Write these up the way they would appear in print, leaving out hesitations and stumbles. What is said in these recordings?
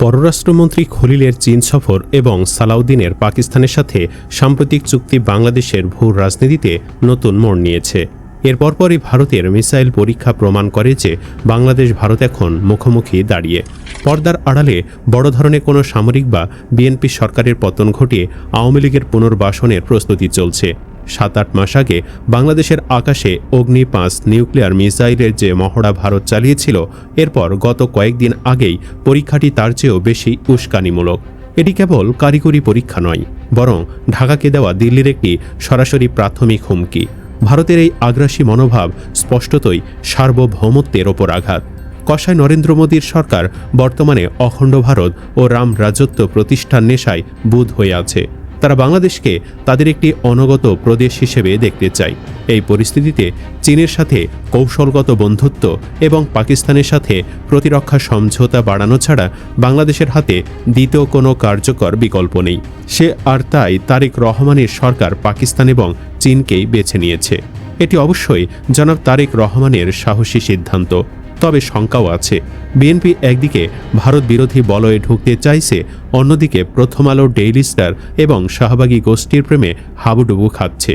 পররাষ্ট্রমন্ত্রী খলিলের চীন সফর এবং সালাউদ্দিনের পাকিস্তানের সাথে সাম্প্রতিক চুক্তি বাংলাদেশের ভূ রাজনীতিতে নতুন মোড় নিয়েছে। এর পরপরই ভারতের মিসাইল পরীক্ষা প্রমাণ করে যে বাংলাদেশ ভারত এখন মুখোমুখি দাঁড়িয়ে। পর্দার আড়ালে বড় ধরনের কোনো সামরিক বা বিএনপি সরকারের পতন ঘটিয়ে আওয়ামী লীগের পুনর্বাসনের প্রস্তুতি চলছে। 7-8 মাস আগে বাংলাদেশের আকাশে অগ্নি-5 নিউক্লিয়ার মিসাইলের যে মহড়া ভারত চালিয়েছিল, এরপর গত কয়েকদিন আগেই পরীক্ষাটি তার চেয়েও বেশি উস্কানিমূলক। এটি কেবল কারিগরি পরীক্ষা নয়, বরং ঢাকাকে দেওয়া দিল্লির একটি সরাসরি প্রাথমিক হুমকি। ভারতের এই আগ্রাসী মনোভাব স্পষ্টতই সার্বভৌমত্বের ওপর আঘাত। কসাই নরেন্দ্র মোদীর সরকার বর্তমানে অখণ্ড ভারত ও রাম রাজত্ব প্রতিষ্ঠার নেশায় বুঁদ হয়ে আছে। তারা বাংলাদেশকে তাদের একটি অনগত প্রদেশ হিসেবে দেখতে চায়। এই পরিস্থিতিতে চীনের সাথে কৌশলগত বন্ধুত্ব এবং পাকিস্তানের সাথে প্রতিরক্ষা সমঝোতা বাড়ানো ছাড়া বাংলাদেশের হাতে দ্বিতীয় কোনো কার্যকর বিকল্প নেই। তাই তারেক রহমানের সরকার পাকিস্তান এবং চীনকেই বেছে নিয়েছে। এটি অবশ্যই জনাব তারেক রহমানের সাহসী সিদ্ধান্ত। তবে শঙ্কাও আছে। বিএনপি একদিকে ভারত বিরোধী বলয়ে ঢুকতে চাইছে, অন্যদিকে প্রথম আলো, ডেইলি স্টার এবং শাহবাগী গোষ্ঠীর প্রেমে হাবুডুবু খাচ্ছে।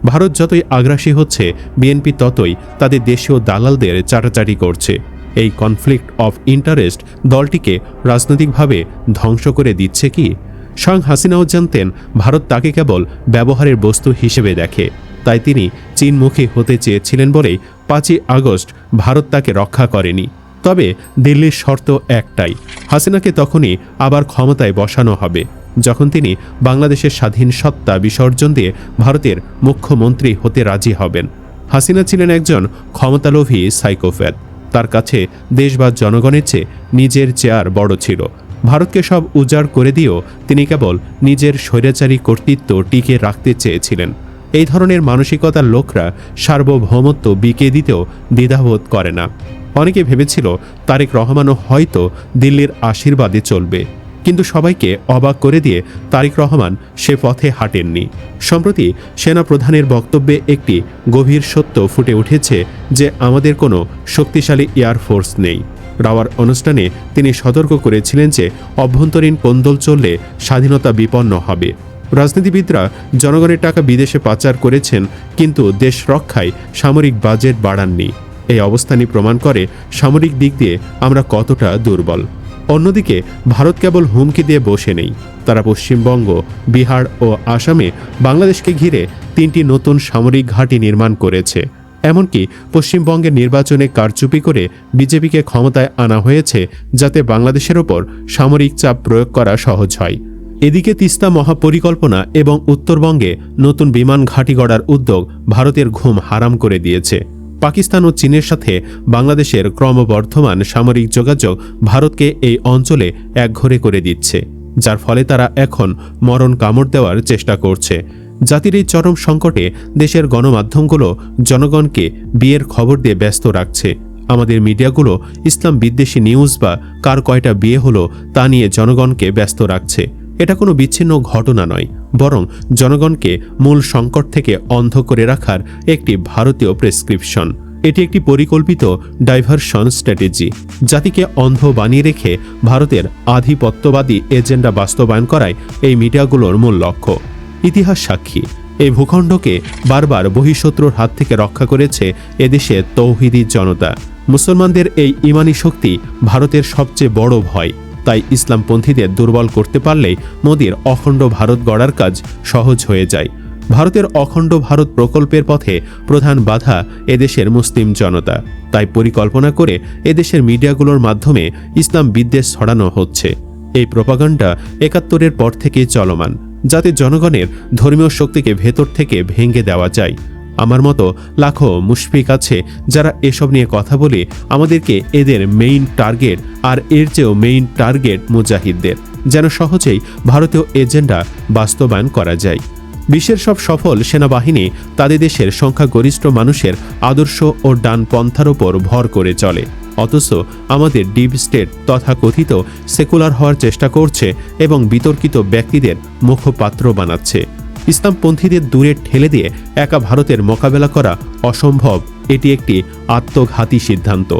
ভারত যতই আগ্রাসী হচ্ছে, বিএনপি ততই তাদের দেশীয় দালালদের চাটাচাটি করছে। এই কনফ্লিক্ট অফ ইন্টারেস্ট দলটিকে রাজনৈতিকভাবে ধ্বংস করে দিচ্ছে কি? স্বয়ং হাসিনাও জানতেন ভারত তাকে কেবল ব্যবহারের বস্তু হিসেবে দেখে। তাই তিনি চীনমুখী হতে চেয়েছিলেন বলেই 5ই আগস্ট ভারত তাকে রক্ষা করেনি। তবে দিল্লির শর্ত একটাই, হাসিনাকে তখনই আবার ক্ষমতায় বসানো হবে যখন তিনি বাংলাদেশের স্বাধীন সত্তা বিসর্জন দিয়ে ভারতের মুখ্যমন্ত্রী হতে রাজি হবেন। হাসিনা ছিলেন একজন ক্ষমতালোভী সাইকোপ্যাথ। তার কাছে দেশ বা জনগণের চেয়ে নিজের চেয়ার বড় ছিল। ভারতকে সব উজাড় করে দিয়েও তিনি কেবল নিজের স্বৈরাচারী কর্তৃত্ব টিকে রাখতে চেয়েছিলেন। এই ধরনের মানসিকতার লোকরা সার্বভৌমত্ব বিকে দিতেও দ্বিধাবোধ করে না। অনেকে ভেবেছিল তারেক রহমানও হয়তো দিল্লির আশীর্বাদে চলবে, কিন্তু সবাইকে অবাক করে দিয়ে তারেক রহমান সে পথে হাঁটেননি। সম্প্রতি সেনাপ্রধানের বক্তব্যে একটি গভীর সত্য ফুটে উঠেছে যে আমাদের কোনো শক্তিশালী এয়ারফোর্স নেই। রাওয়ার অনুষ্ঠানে তিনি সতর্ক করেছিলেন যে অভ্যন্তরীণ কোন্দল চললে স্বাধীনতা বিপন্ন হবে। রাজনীতিবিদরা জনগণের টাকা বিদেশে পাচার করেছেন, কিন্তু দেশ রক্ষায় সামরিক বাজেট বাড়াননি। এই অবস্থানই প্রমাণ করে সামরিক দিক দিয়ে আমরা কতটা দুর্বল। অন্যদিকে ভারত কেবল হুমকি দিয়ে বসে নেই। তারা পশ্চিমবঙ্গ, বিহার ও আসামে বাংলাদেশকে ঘিরে 3টি নতুন সামরিক ঘাঁটি নির্মাণ করেছে। এমনকি পশ্চিমবঙ্গের নির্বাচনে কারচুপি করে বিজেপিকে ক্ষমতায় আনা হয়েছে, যাতে বাংলাদেশের ওপর সামরিক চাপ প্রয়োগ করা সহজ হয়। এদিকে তিস্তা মহাপরিকল্পনা এবং উত্তরবঙ্গে নতুন বিমান ঘাঁটি গড়ার উদ্যোগ ভারতের ঘুম হারাম করে দিয়েছে। পাকিস্তান ও চীনের সাথে বাংলাদেশের ক্রমবর্ধমান সামরিক যোগাযোগ ভারতকে এই অঞ্চলে একঘরে করে দিচ্ছে, যার ফলে তারা এখন মরণ কামড় দেওয়ার চেষ্টা করছে। জাতির এই চরম সংকটে দেশের গণমাধ্যমগুলো জনগণকে বিয়ের খবর দিয়ে ব্যস্ত রাখছে। আমাদের মিডিয়াগুলো ইসলাম বিদ্বেষী নিউজ বা কার কয়টা বিয়ে হলো তা নিয়ে জনগণকে ব্যস্ত রাখছে। এটা কোনো বিচ্ছিন্ন ঘটনা নয়, বরং জনগণকে মূল সংকট থেকে অন্ধ করে রাখার একটি ভারতীয় প্রেসক্রিপশন। এটি একটি পরিকল্পিত ডাইভারশন স্ট্র্যাটেজি। জাতিকে অন্ধ বানিয়ে রেখে ভারতের আধিপত্যবাদী এজেন্ডা বাস্তবায়ন করাই এই মিডিয়াগুলোর মূল লক্ষ্য। ইতিহাস সাক্ষী, এই ভূখণ্ডকে বারবার বহিঃশত্রুর হাত থেকে রক্ষা করেছে এদেশের তৌহিদি জনতা। মুসলমানদের এই ইমানি শক্তি ভারতের সবচেয়ে বড় ভয়। তাই ইসলামপন্থীদের দুর্বল করতে পারলেই মোদির অখণ্ড ভারত গড়ার কাজ সহজ হয়ে যায়। ভারতের অখণ্ড ভারত প্রকল্পের পথে প্রধান বাধা এদেশের মুসলিম জনতা। তাই পরিকল্পনা করে এদেশের মিডিয়াগুলোর মাধ্যমে ইসলাম বিদ্বেষ ছড়ানো হচ্ছে। এই প্রপাগান্ডা ৭১-এর পর থেকে চলমান, যাতে জনগণের ধর্মীয় শক্তিকে ভেতর থেকে ভেঙে দেওয়া যায়। আমার মতো লাখো মুশফিক আছে যারা এসব নিয়ে কথা বলে আমাদেরকে এদের মেইন টার্গেট আর এর চেয়েও মেইন টার্গেট মুজাহিদদের, যেন সহজেই ভারতীয় এজেন্ডা বাস্তবায়ন করা যায়। বিশ্বের সব সফল সেনাবাহিনী তাদের দেশের সংখ্যাগরিষ্ঠ মানুষের আদর্শ ও ডান পন্থার ওপর ভর করে চলে, অথচ আমাদের ডিপ স্টেট তথাকথিত সেকুলার হওয়ার চেষ্টা করছে এবং বিতর্কিত ব্যক্তিদের মুখপাত্র বানাচ্ছে। ইসলামপন্থীদের দূরে ঠেলে দিয়ে একা ভারতের মোকাবেলা করা অসম্ভব। এটি একটি আত্মঘাতী সিদ্ধান্ত।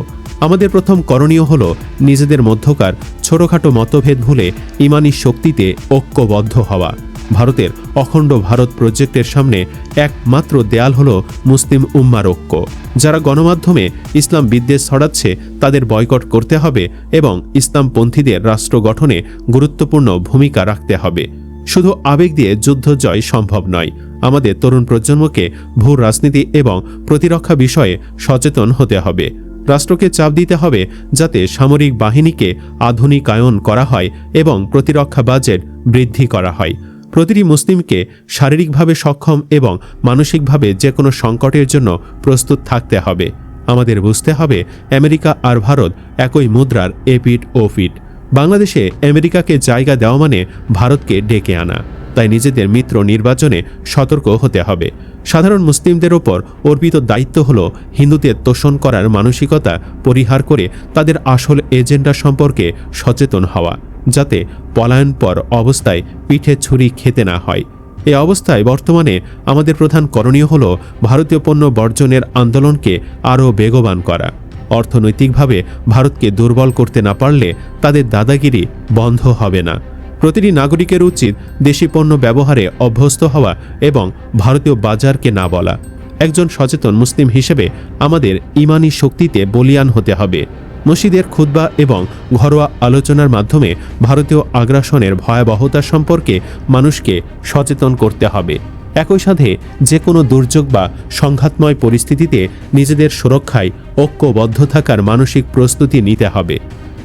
আমাদের প্রথম করণীয় হল নিজেদের মধ্যকার ছোটখাটো মতভেদ ভুলে ইমানি শক্তিতে ঐক্যবদ্ধ হওয়া। ভারতের অখণ্ড ভারত প্রজেক্টের সামনে একমাত্র দেয়াল হল মুসলিম উম্মার ঐক্য। যারা গণমাধ্যমে ইসলাম বিদ্বেষ ছড়াচ্ছে তাদের বয়কট করতে হবে এবং ইসলামপন্থীদের রাষ্ট্র গঠনে গুরুত্বপূর্ণ ভূমিকা রাখতে হবে। শুধু আবেগ দিয়ে যুদ্ধ জয় সম্ভব নয়। আমাদের তরুণ প্রজন্মকে ভূ রাজনীতি এবং প্রতিরক্ষা বিষয়ে সচেতন হতে হবে। রাষ্ট্রকে চাপ দিতে হবে যাতে সামরিক বাহিনীকে আধুনিকায়ন করা হয় এবং প্রতিরক্ষা বাজেট বৃদ্ধি করা হয়। প্রতিটি মুসলিমকে শারীরিকভাবে সক্ষম এবং মানসিকভাবে যে কোনো সংকটের জন্য প্রস্তুত থাকতে হবে। আমাদের বুঝতে হবে আমেরিকা আর ভারত একই মুদ্রার এপিঠ ও পিঠ। বাংলাদেশে আমেরিকাকে জায়গা দেওয়া মানে ভারতকে ডেকে আনা। তাই নিজেদের মিত্র নির্বাচনে সতর্ক হতে হবে। সাধারণ মুসলিমদের ওপর অর্পিত দায়িত্ব হল হিন্দুদের তোষণ করার মানসিকতা পরিহার করে তাদের আসল এজেন্ডা সম্পর্কে সচেতন হওয়া, যাতে পলায়নপর অবস্থায় পিঠে ছুরি খেতে না হয়। এই অবস্থায় বর্তমানে আমাদের প্রধান করণীয় হল ভারতীয় পণ্য বর্জনের আন্দোলনকে আরও বেগবান করা। অর্থনৈতিকভাবে ভারতকে দুর্বল করতে না পারলে তাদের দাদাগিরি বন্ধ হবে না। প্রতিটি নাগরিকের উচিত দেশি পণ্য ব্যবহারে অভ্যস্ত হওয়া এবং ভারতীয় বাজারকে না বলা। একজন সচেতন মুসলিম হিসেবে আমাদের ইমানি শক্তিতে বলিয়ান হতে হবে। মসজিদের খুতবা এবং ঘরোয়া আলোচনার মাধ্যমে ভারতীয় আগ্রাসনের ভয়াবহতা সম্পর্কে মানুষকে সচেতন করতে হবে। একই সাথে যে কোনো দুর্যোগ বা সংঘাতময় পরিস্থিতিতে নিজেদের সুরক্ষায় ঐক্যবদ্ধ থাকার মানসিক প্রস্তুতি নিতে হবে।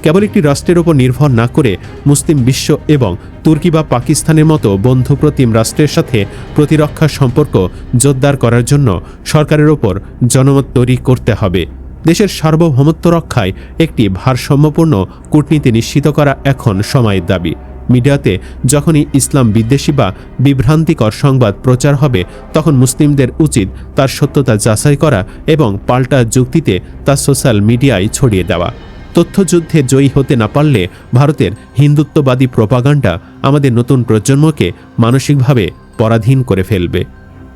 কেবল একটি রাষ্ট্রের ওপর নির্ভর না করে মুসলিম বিশ্ব এবং তুর্কি বা পাকিস্তানের মতো বন্ধুপ্রতিম রাষ্ট্রের সাথে প্রতিরক্ষা সম্পর্ক জোরদার করার জন্য সরকারের ওপর জনমত তৈরি করতে হবে। দেশের সার্বভৌমত্ব রক্ষায় একটি ভারসাম্যপূর্ণ কূটনীতি নিশ্চিত করা এখন সময়ের দাবি। মিডিয়াতে যখনই ইসলাম বিদ্বেষী বা বিভ্রান্তিকর সংবাদ প্রচার হবে তখন মুসলিমদের উচিত তার সত্যতা যাচাই করা এবং পাল্টা যুক্তিতে তা সোশ্যাল মিডিয়ায় ছড়িয়ে দেওয়া। তথ্যযুদ্ধে জয়ী হতে না পারলে ভারতের হিন্দুত্ববাদী প্রোপাগান্ডা আমাদের নতুন প্রজন্মকে মানসিকভাবে পরাধীন করে ফেলবে।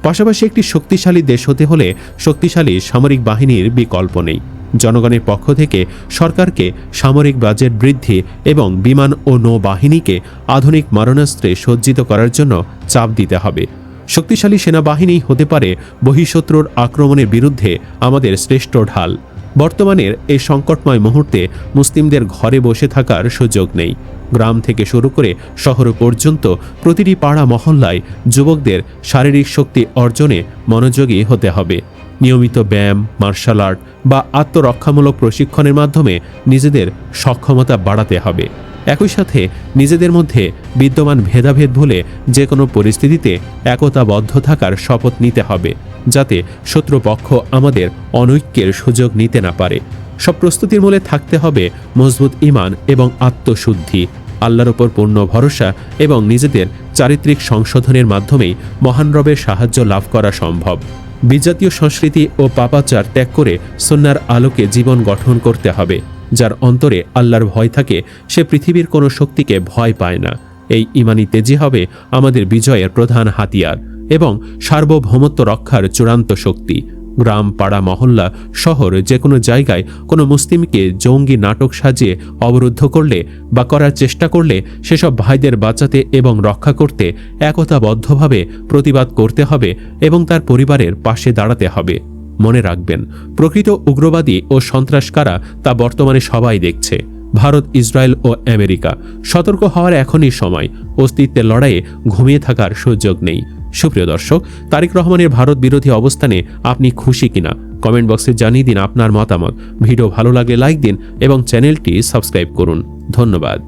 পাশাপাশি একটি শক্তিশালী দেশ হতে হলে শক্তিশালী সামরিক বাহিনীর বিকল্প নেই। জনগণের পক্ষ থেকে সরকারকে সামরিক বাজেট বৃদ্ধি এবং বিমান ও নৌবাহিনীকে আধুনিক মারণাস্ত্রে সজ্জিত করার জন্য চাপ দিতে হবে। শক্তিশালী সেনাবাহিনী হতে পারে বহিঃশত্রুর আক্রমণের বিরুদ্ধে আমাদের শ্রেষ্ঠ ঢাল। বর্তমানের এই সংকটময় মুহূর্তে মুসলিমদের ঘরে বসে থাকার সুযোগ নেই। গ্রাম থেকে শুরু করে শহর পর্যন্ত প্রতিটি পাড়া মহল্লায় যুবকদের শারীরিক শক্তি অর্জনে মনোযোগী হতে হবে। নিয়মিত ব্যায়াম, মার্শাল আর্ট বা আত্মরক্ষামূলক প্রশিক্ষণের মাধ্যমে নিজেদের সক্ষমতা বাড়াতে হবে। একই সাথে নিজেদের মধ্যে বিদ্যমান ভেদাভেদ ভুলে যে কোনো পরিস্থিতিতে একতাবদ্ধ থাকার শপথ নিতে হবে, যাতে শত্রুপক্ষ আমাদের অনৈক্যের সুযোগ নিতে না পারে। সব প্রস্তুতির মূলে থাকতে হবে মজবুত ঈমান এবং আত্মশুদ্ধি। আল্লাহর উপর পূর্ণ ভরসা এবং নিজেদের চারিত্রিক সংশোধনের মাধ্যমেই মহান রবের সাহায্য লাভ করা সম্ভব। বিজাতীয় সংস্কৃতি ও পাপাচার ত্যাগ করে সুন্নাহর আলোকে জীবন গঠন করতে হবে। যার অন্তরে আল্লাহর ভয় থাকে সে পৃথিবীর কোনো শক্তিকে ভয় পায় না। এই ঈমানি তেজি হবে আমাদের বিজয়ের প্রধান হাতিয়ার এবং সার্বভৌমত্ব রক্ষার চূড়ান্ত শক্তি। গ্রাম, পাড়া, মহল্লা, শহর যে কোনো জায়গায় কোনো মুসলিমকে জঙ্গি নাটক সাজিয়ে অবরুদ্ধ করলে বা করার চেষ্টা করলে সেসব ভাইদের বাঁচাতে এবং রক্ষা করতে একতাবদ্ধভাবে প্রতিবাদ করতে হবে এবং তার পরিবারের পাশে দাঁড়াতে হবে। মনে রাখবেন, প্রকৃত উগ্রবাদী ও সন্ত্রাস কারা তা বর্তমানে সবাই দেখছে। ভারত, ইসরায়েল ও আমেরিকা। সতর্ক হওয়ার এখনই সময়। অস্তিত্বের লড়াইয়ে ঘুমিয়ে থাকার সুযোগ নেই। সুপ্রিয় দর্শক, তারেক রহমানের ভারত বিরোধী অবস্থানে আপনি খুশি কিনা কমেন্ট বক্সে জানিয়ে দিন আপনার মতামত। ভিডিও ভালো লাগলে লাইক দিন এবং চ্যানেলটি সাবস্ক্রাইব করুন। ধন্যবাদ।